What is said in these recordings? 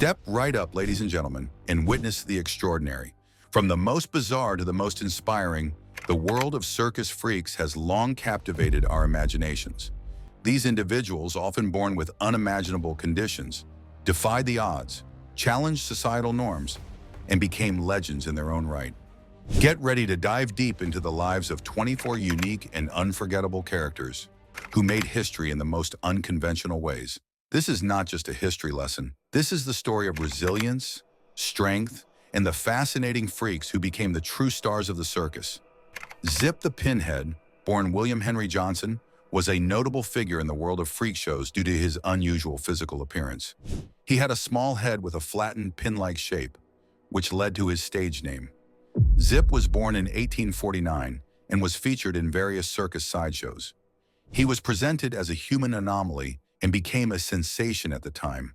Step right up, ladies and gentlemen, and witness the extraordinary. From the most bizarre to the most inspiring, the world of circus freaks has long captivated our imaginations. These individuals, often born with unimaginable conditions, defied the odds, challenged societal norms, and became legends in their own right. Get ready to dive deep into the lives of 24 unique and unforgettable characters who made history in the most unconventional ways. This is not just a history lesson. This is the story of resilience, strength, and the fascinating freaks who became the true stars of the circus. Zip the Pinhead, born William Henry Johnson, was a notable figure in the world of freak shows due to his unusual physical appearance. He had a small head with a flattened pin-like shape, which led to his stage name. Zip was born in 1849 and was featured in various circus sideshows. He was presented as a human anomaly and became a sensation at the time,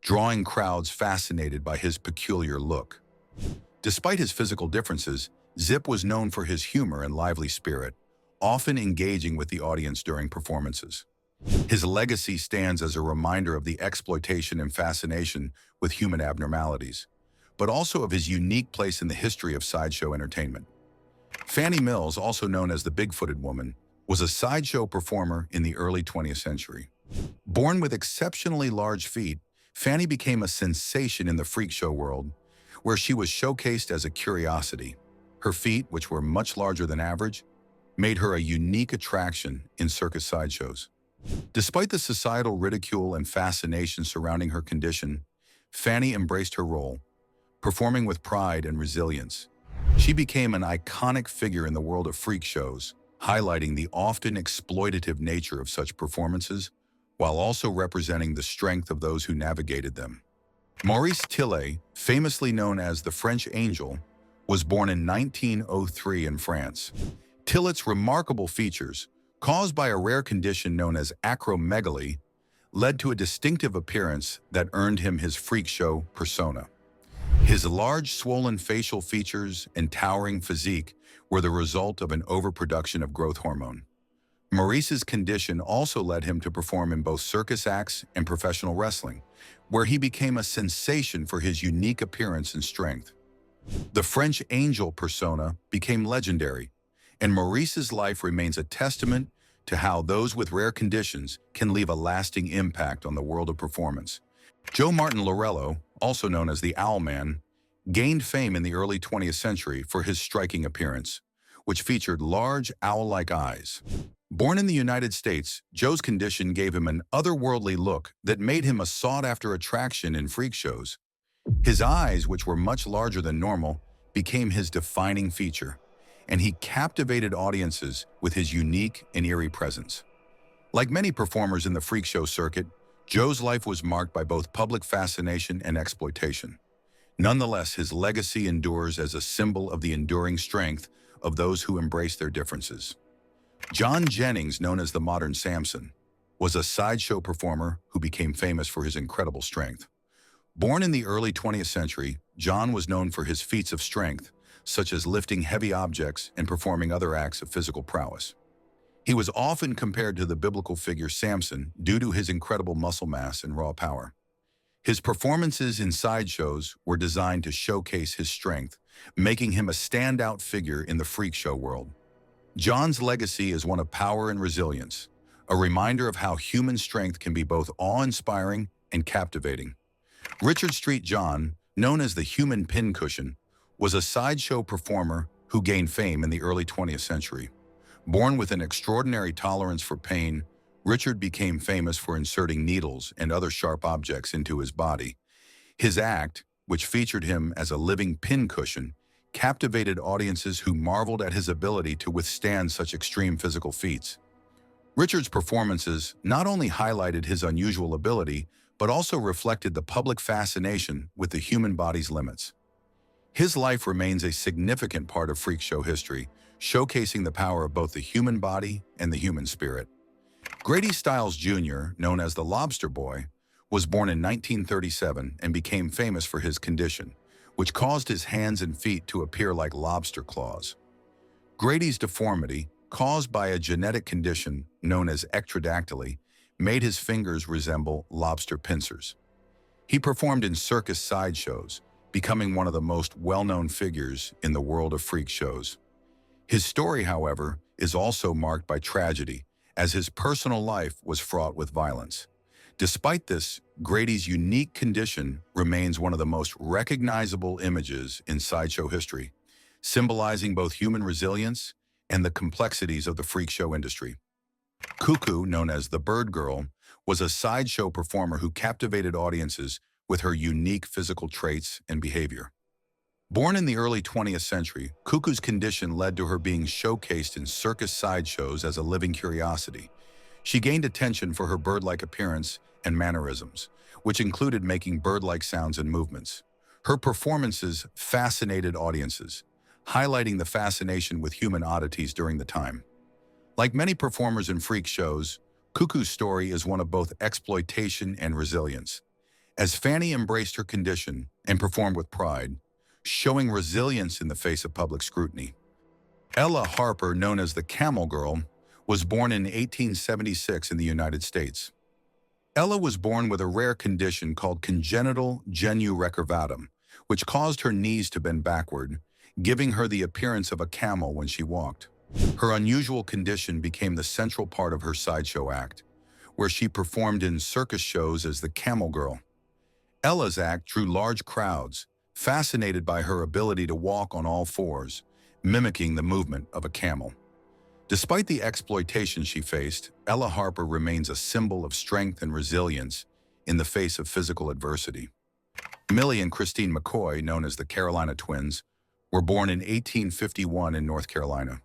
drawing crowds fascinated by his peculiar look. Despite his physical differences, Zip was known for his humor and lively spirit, often engaging with the audience during performances. His legacy stands as a reminder of the exploitation and fascination with human abnormalities, but also of his unique place in the history of sideshow entertainment. Fannie Mills, also known as the Big-Footed Woman, was a sideshow performer in the early 20th century. Born with exceptionally large feet, Fanny became a sensation in the freak show world, where she was showcased as a curiosity. Her feet, which were much larger than average, made her a unique attraction in circus sideshows. Despite the societal ridicule and fascination surrounding her condition, Fanny embraced her role, performing with pride and resilience. She became an iconic figure in the world of freak shows, highlighting the often exploitative nature of such performances, while also representing the strength of those who navigated them. Maurice Tillet, famously known as the French Angel, was born in 1903 in France. Tillet's remarkable features, caused by a rare condition known as acromegaly, led to a distinctive appearance that earned him his freak show persona. His large, swollen facial features and towering physique were the result of an overproduction of growth hormone. Maurice's condition also led him to perform in both circus acts and professional wrestling, where he became a sensation for his unique appearance and strength. The French Angel persona became legendary, and Maurice's life remains a testament to how those with rare conditions can leave a lasting impact on the world of performance. Joe Martin Laurello, also known as the Owlman, gained fame in the early 20th century for his striking appearance, which featured large owl-like eyes. Born in the United States, Joe's condition gave him an otherworldly look that made him a sought-after attraction in freak shows. His eyes, which were much larger than normal, became his defining feature, and he captivated audiences with his unique and eerie presence. Like many performers in the freak show circuit, Joe's life was marked by both public fascination and exploitation. Nonetheless, his legacy endures as a symbol of the enduring strength of those who embrace their differences. John Jennings, known as the Modern Samson, was a sideshow performer who became famous for his incredible strength. Born in the early 20th century, John was known for his feats of strength, such as lifting heavy objects and performing other acts of physical prowess. He was often compared to the biblical figure Samson due to his incredible muscle mass and raw power. His performances in sideshows were designed to showcase his strength, making him a standout figure in the freak show world. John's legacy is one of power and resilience, a reminder of how human strength can be both awe-inspiring and captivating. Richard Street John, known as the Human Pincushion, was a sideshow performer who gained fame in the early 20th century. Born with an extraordinary tolerance for pain, Richard became famous for inserting needles and other sharp objects into his body. His act, which featured him as a living pincushion, captivated audiences who marveled at his ability to withstand such extreme physical feats. Richard's performances not only highlighted his unusual ability, but also reflected the public fascination with the human body's limits. His life remains a significant part of freak show history, showcasing the power of both the human body and the human spirit. Grady Stiles Jr., known as the Lobster Boy, was born in 1937 and became famous for his condition, which caused his hands and feet to appear like lobster claws. Grady's deformity, caused by a genetic condition known as ectrodactyly, made his fingers resemble lobster pincers. He performed in circus sideshows, becoming one of the most well-known figures in the world of freak shows. His story, however, is also marked by tragedy, as his personal life was fraught with violence. Despite this, Grady's unique condition remains one of the most recognizable images in sideshow history, symbolizing both human resilience and the complexities of the freak show industry. Cuckoo, known as the Bird Girl, was a sideshow performer who captivated audiences with her unique physical traits and behavior. Born in the early 20th century, Cuckoo's condition led to her being showcased in circus sideshows as a living curiosity. She gained attention for her bird-like appearance and mannerisms, which included making bird-like sounds and movements. Her performances fascinated audiences, highlighting the fascination with human oddities during the time. Like many performers in freak shows, Cuckoo's story is one of both exploitation and resilience. As Fanny embraced her condition and performed with pride, showing resilience in the face of public scrutiny. Ella Harper, known as the Camel Girl, was born in 1876 in the United States. Ella was born with a rare condition called congenital genu recurvatum, which caused her knees to bend backward, giving her the appearance of a camel when she walked. Her unusual condition became the central part of her sideshow act, where she performed in circus shows as the Camel Girl. Ella's act drew large crowds, fascinated by her ability to walk on all fours, mimicking the movement of a camel. Despite the exploitation she faced, Ella Harper remains a symbol of strength and resilience in the face of physical adversity. Millie and Christine McCoy, known as the Carolina Twins, were born in 1851 in North Carolina.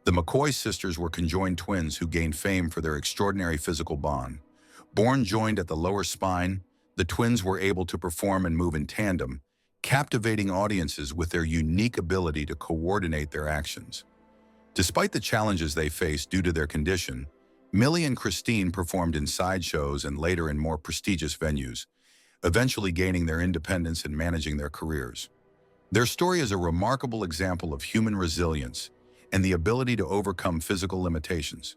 The McCoy sisters were conjoined twins who gained fame for their extraordinary physical bond. Born joined at the lower spine, the twins were able to perform and move in tandem, captivating audiences with their unique ability to coordinate their actions. Despite the challenges they faced due to their condition, Millie and Christine performed in sideshows and later in more prestigious venues, eventually gaining their independence and managing their careers. Their story is a remarkable example of human resilience and the ability to overcome physical limitations.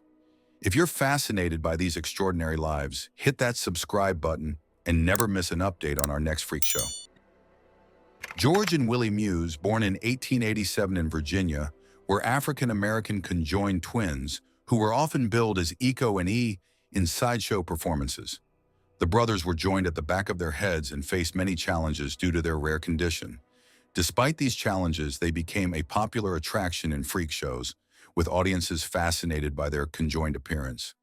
If you're fascinated by these extraordinary lives, hit that subscribe button and never miss an update on our next freak show. George and Willie Muse, born in 1887 in Virginia, were African-American conjoined twins who were often billed as Eco and E in sideshow performances. The brothers were joined at the back of their heads and faced many challenges due to their rare condition. Despite these challenges, they became a popular attraction in freak shows, with audiences fascinated by their conjoined appearance.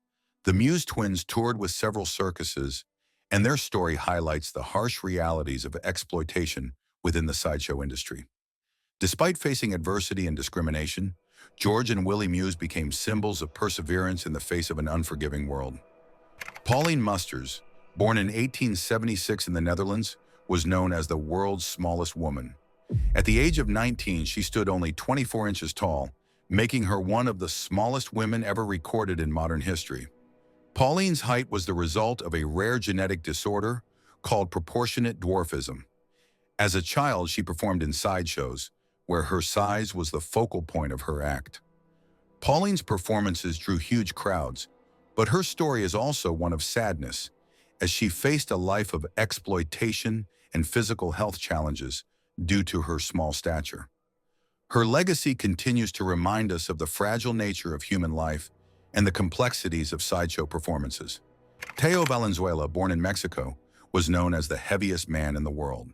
The Muse twins toured with several circuses, and their story highlights the harsh realities of exploitation within the sideshow industry. Despite facing adversity and discrimination, George and Willie Muse became symbols of perseverance in the face of an unforgiving world. Pauline Musters, born in 1876 in the Netherlands, was known as the world's smallest woman. At the age of 19, she stood only 24 inches tall, making her one of the smallest women ever recorded in modern history. Pauline's height was the result of a rare genetic disorder called proportionate dwarfism. As a child, she performed in sideshows, where her size was the focal point of her act. Pauline's performances drew huge crowds, but her story is also one of sadness, as she faced a life of exploitation and physical health challenges due to her small stature. Her legacy continues to remind us of the fragile nature of human life and the complexities of sideshow performances. Teo Valenzuela, born in Mexico, was known as the heaviest man in the world.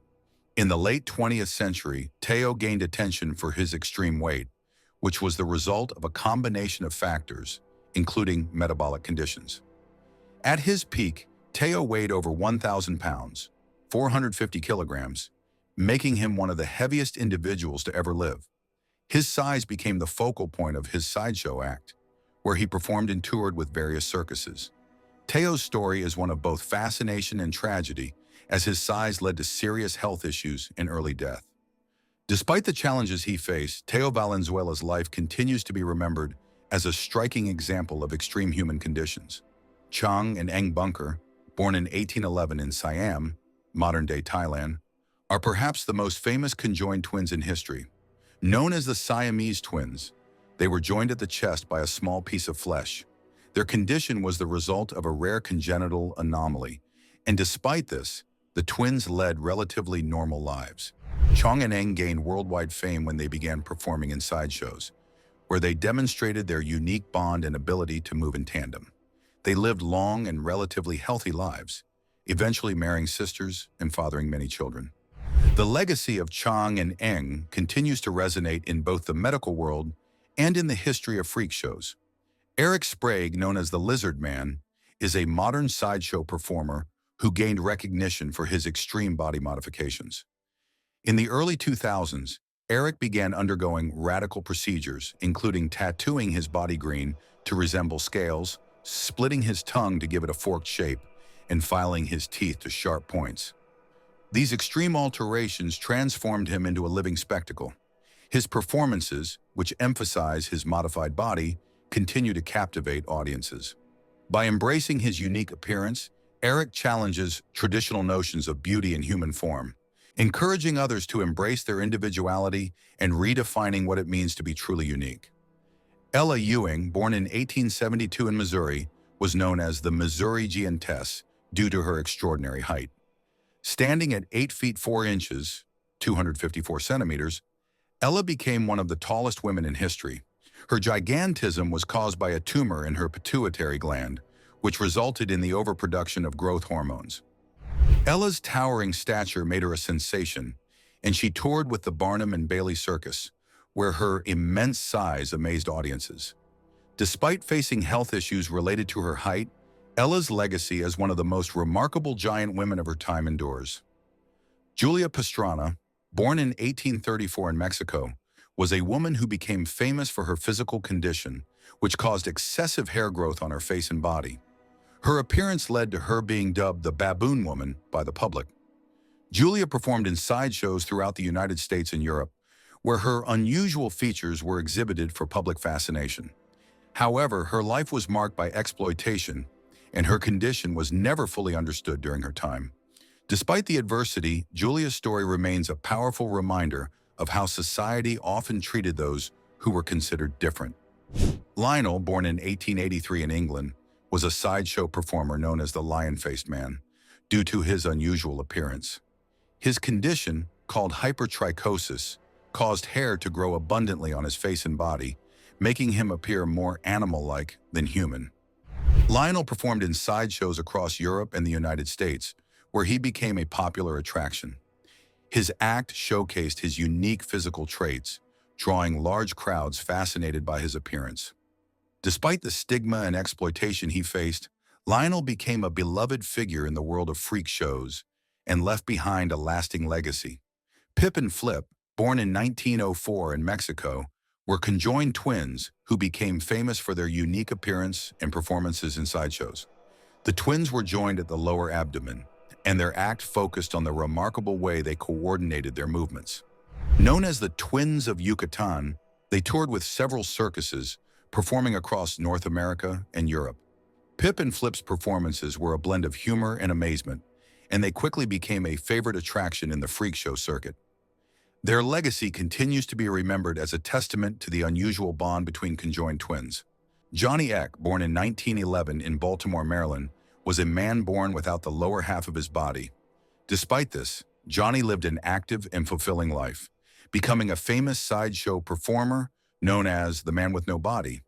In the late 20th century, Teo gained attention for his extreme weight, which was the result of a combination of factors, including metabolic conditions. At his peak, Teo weighed over 1,000 pounds, 450 kilograms, making him one of the heaviest individuals to ever live. His size became the focal point of his sideshow act, where he performed and toured with various circuses. Teo's story is one of both fascination and tragedy, as his size led to serious health issues and early death. Despite the challenges he faced, Teo Valenzuela's life continues to be remembered as a striking example of extreme human conditions. Chang and Eng Bunker, born in 1811 in Siam, modern-day Thailand, are perhaps the most famous conjoined twins in history. Known as the Siamese twins, they were joined at the chest by a small piece of flesh. Their condition was the result of a rare congenital anomaly, and despite this, the twins led relatively normal lives. Chong and Eng gained worldwide fame when they began performing in sideshows, where they demonstrated their unique bond and ability to move in tandem. They lived long and relatively healthy lives, eventually marrying sisters and fathering many children. The legacy of Chong and Eng continues to resonate in both the medical world and in the history of freak shows. Eric Sprague, known as the Lizard Man, is a modern sideshow performer who gained recognition for his extreme body modifications. In the early 2000s, Eric began undergoing radical procedures, including tattooing his body green to resemble scales, splitting his tongue to give it a forked shape, and filing his teeth to sharp points. These extreme alterations transformed him into a living spectacle. His performances, which emphasize his modified body, continue to captivate audiences. By embracing his unique appearance, Eric challenges traditional notions of beauty and human form, encouraging others to embrace their individuality and redefining what it means to be truly unique. Ella Ewing, born in 1872 in Missouri, was known as the Missouri Giantess due to her extraordinary height. Standing at 8 feet 4 inches, 254 centimeters, Ella became one of the tallest women in history. Her gigantism was caused by a tumor in her pituitary gland, which resulted in the overproduction of growth hormones. Ella's towering stature made her a sensation, and she toured with the Barnum and Bailey Circus, where her immense size amazed audiences. Despite facing health issues related to her height, Ella's legacy as one of the most remarkable giant women of her time endures. Julia Pastrana, born in 1834 in Mexico, was a woman who became famous for her physical condition, which caused excessive hair growth on her face and body. Her appearance led to her being dubbed the Baboon Woman by the public. Julia performed in sideshows throughout the United States and Europe, where her unusual features were exhibited for public fascination. However, her life was marked by exploitation, and her condition was never fully understood during her time. Despite the adversity, Julia's story remains a powerful reminder of how society often treated those who were considered different. Lionel, born in 1883 in England, was a sideshow performer known as the Lion-Faced Man, due to his unusual appearance. His condition, called hypertrichosis, caused hair to grow abundantly on his face and body, making him appear more animal-like than human. Lionel performed in sideshows across Europe and the United States, where he became a popular attraction. His act showcased his unique physical traits, drawing large crowds fascinated by his appearance. Despite the stigma and exploitation he faced, Lionel became a beloved figure in the world of freak shows and left behind a lasting legacy. Pip and Flip, born in 1904 in Mexico, were conjoined twins who became famous for their unique appearance and performances in sideshows. The twins were joined at the lower abdomen, and their act focused on the remarkable way they coordinated their movements. Known as the Twins of Yucatan, they toured with several circuses, performing across North America and Europe. Pip and Flip's performances were a blend of humor and amazement, and they quickly became a favorite attraction in the freak show circuit. Their legacy continues to be remembered as a testament to the unusual bond between conjoined twins. Johnny Eck, born in 1911 in Baltimore, Maryland, was a man born without the lower half of his body. Despite this, Johnny lived an active and fulfilling life, becoming a famous sideshow performer known as the Man with No Body.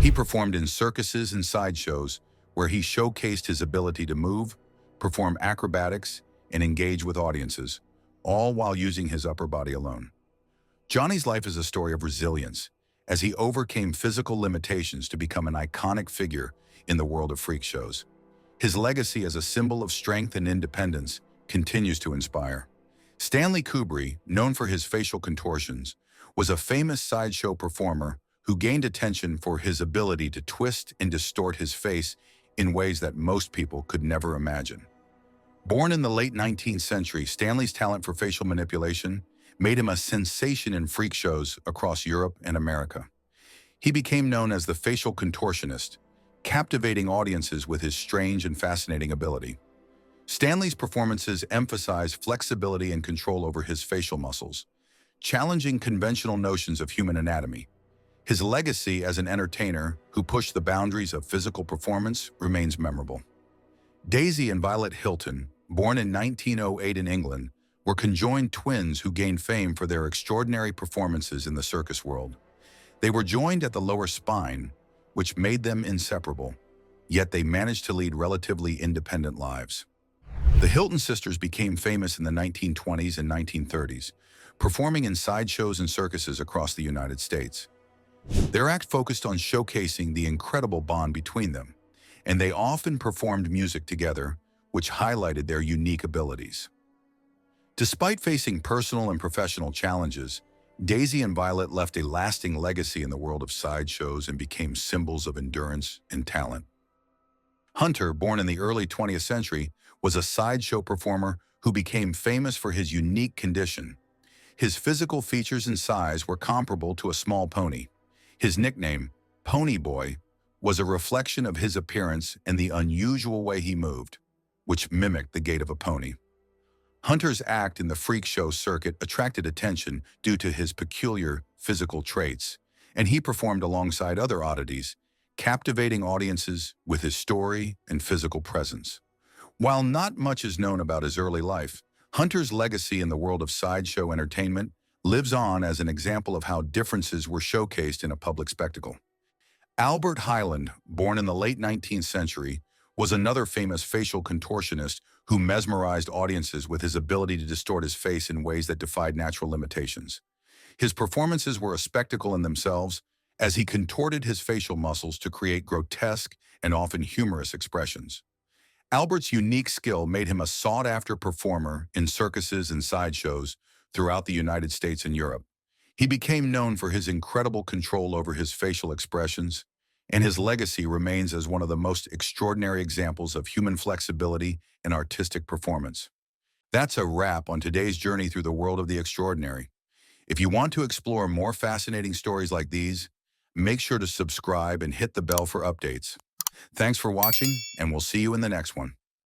He performed in circuses and sideshows where he showcased his ability to move, perform acrobatics, and engage with audiences, all while using his upper body alone. Johnny's life is a story of resilience, as he overcame physical limitations to become an iconic figure in the world of freak shows. His legacy as a symbol of strength and independence continues to inspire. Stanley Kubrick, known for his facial contortions, was a famous sideshow performer who gained attention for his ability to twist and distort his face in ways that most people could never imagine. Born in the late 19th century, Stanley's talent for facial manipulation made him a sensation in freak shows across Europe and America. He became known as the facial contortionist, captivating audiences with his strange and fascinating ability. Stanley's performances emphasize flexibility and control over his facial muscles, challenging conventional notions of human anatomy. His legacy as an entertainer who pushed the boundaries of physical performance remains memorable. Daisy and Violet Hilton, born in 1908 in England, were conjoined twins who gained fame for their extraordinary performances in the circus world. They were joined at the lower spine, which made them inseparable, yet they managed to lead relatively independent lives. The Hilton sisters became famous in the 1920s and 1930s, performing in sideshows and circuses across the United States. Their act focused on showcasing the incredible bond between them, and they often performed music together, which highlighted their unique abilities. Despite facing personal and professional challenges, Daisy and Violet left a lasting legacy in the world of sideshows and became symbols of endurance and talent. Hunter, born in the early 20th century, was a sideshow performer who became famous for his unique condition. His physical features and size were comparable to a small pony. His nickname, Pony Boy, was a reflection of his appearance and the unusual way he moved, which mimicked the gait of a pony. Hunter's act in the freak show circuit attracted attention due to his peculiar physical traits, and he performed alongside other oddities, captivating audiences with his story and physical presence. While not much is known about his early life, Hunter's legacy in the world of sideshow entertainment lives on as an example of how differences were showcased in a public spectacle. Albert Hyland, born in the late 19th century, was another famous facial contortionist who mesmerized audiences with his ability to distort his face in ways that defied natural limitations. His performances were a spectacle in themselves, as he contorted his facial muscles to create grotesque and often humorous expressions. Albert's unique skill made him a sought-after performer in circuses and sideshows throughout the United States and Europe. He became known for his incredible control over his facial expressions, and his legacy remains as one of the most extraordinary examples of human flexibility and artistic performance. That's a wrap on today's journey through the world of the extraordinary. If you want to explore more fascinating stories like these, make sure to subscribe and hit the bell for updates. Thanks for watching, and we'll see you in the next one.